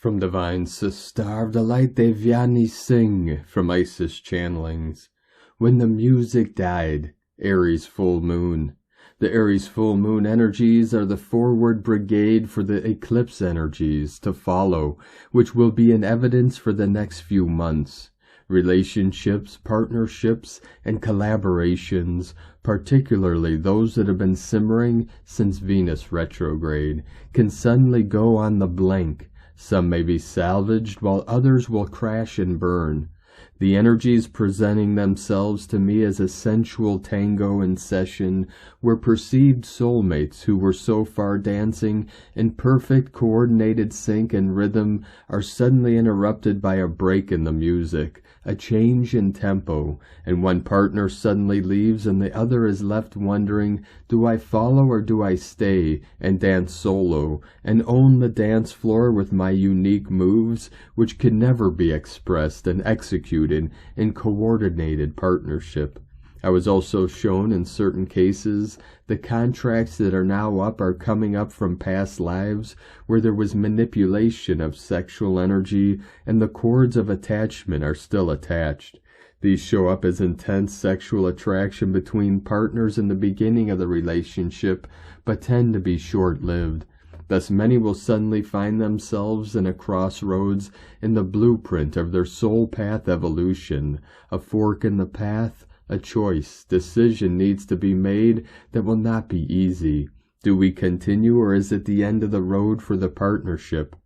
From Divine Sister, the light Devyani sing from Isis channelings. When the music died, Aries full moon. The Aries full moon energies are the forward brigade for the eclipse energies to follow, which will be in evidence for the next few months. Relationships, partnerships, and collaborations, particularly those that have been simmering since Venus retrograde, can suddenly go on the blink. Some may be salvaged, while others will crash and burn. The energies presenting themselves to me as a sensual tango in session were perceived soulmates who were so far dancing in perfect coordinated sync and rhythm are suddenly interrupted by a break in the music, a change in tempo, and one partner suddenly leaves and the other is left wondering, do I follow or do I stay and dance solo and own the dance floor with my unique moves, which can never be expressed and executed in coordinated partnership. I was also shown in certain cases the contracts that are now up are coming up from past lives where there was manipulation of sexual energy and the cords of attachment are still attached. These show up as intense sexual attraction between partners in the beginning of the relationship, but tend to be short-lived. Thus many will suddenly find themselves in a crossroads in the blueprint of their soul path evolution, a fork in the path, a choice. Decision needs to be made that will not be easy. Do we continue, or is it the end of the road for the partnership?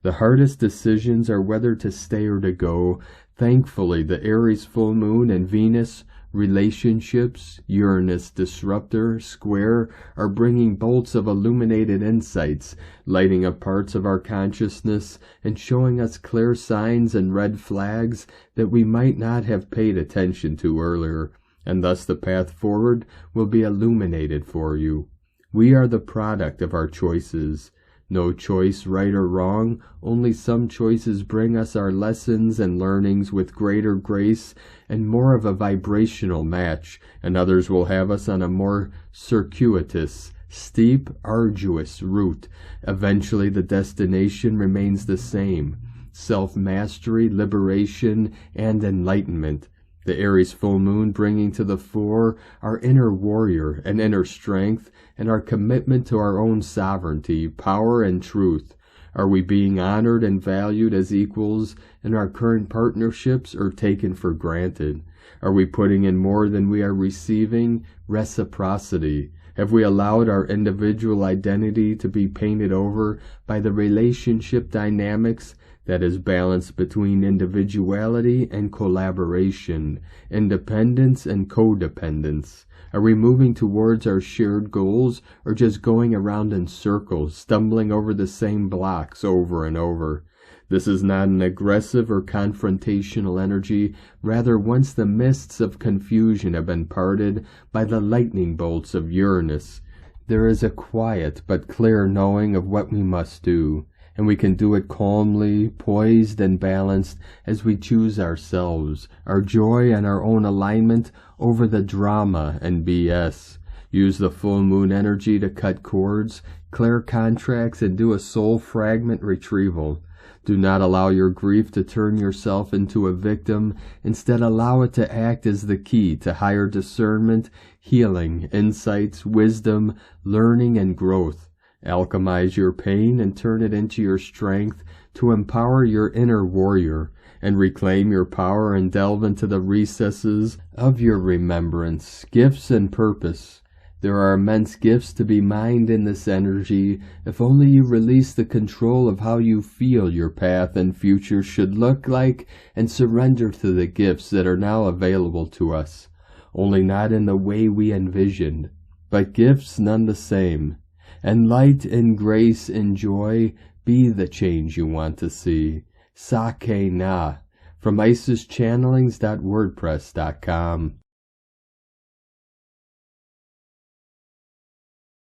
The hardest decisions are whether to stay or to go. Thankfully, the Aries full moon and Venus relationships, Uranus disruptor, square, are bringing bolts of illuminated insights, lighting up parts of our consciousness and showing us clear signs and red flags that we might not have paid attention to earlier, and thus the path forward will be illuminated for you. We are the product of our choices. No choice right or wrong, only some choices bring us our lessons and learnings with greater grace and more of a vibrational match, and others will have us on a more circuitous, steep, arduous route. Eventually the destination remains the same: self-mastery, liberation, and enlightenment. The Aries full moon bringing to the fore our inner warrior and inner strength and our commitment to our own sovereignty, power, and truth. Are we being honored and valued as equals in our current partnerships or taken for granted? Are we putting in more than we are receiving? Reciprocity. Have we allowed our individual identity to be painted over by the relationship dynamics that is balanced between individuality and collaboration, independence and codependence? Are we moving towards our shared goals or just going around in circles, stumbling over the same blocks over and over? This is not an aggressive or confrontational energy. Rather, once the mists of confusion have been parted by the lightning bolts of Uranus, there is a quiet but clear knowing of what we must do, and we can do it calmly, poised and balanced as we choose ourselves, our joy and our own alignment over the drama and BS. Use the full moon energy to cut cords, clear contracts, and do a soul fragment retrieval. Do not allow your grief to turn yourself into a victim. Instead, allow it to act as the key to higher discernment, healing, insights, wisdom, learning, and growth. Alchemize your pain and turn it into your strength to empower your inner warrior and reclaim your power and delve into the recesses of your remembrance, gifts, and purpose. There are immense gifts to be mined in this energy if only you release the control of how you feel your path and future should look like and surrender to the gifts that are now available to us, only not in the way we envisioned, but gifts none the same. And light and grace and joy be the change you want to see. Sake na. From IsisChannelings.wordpress.com.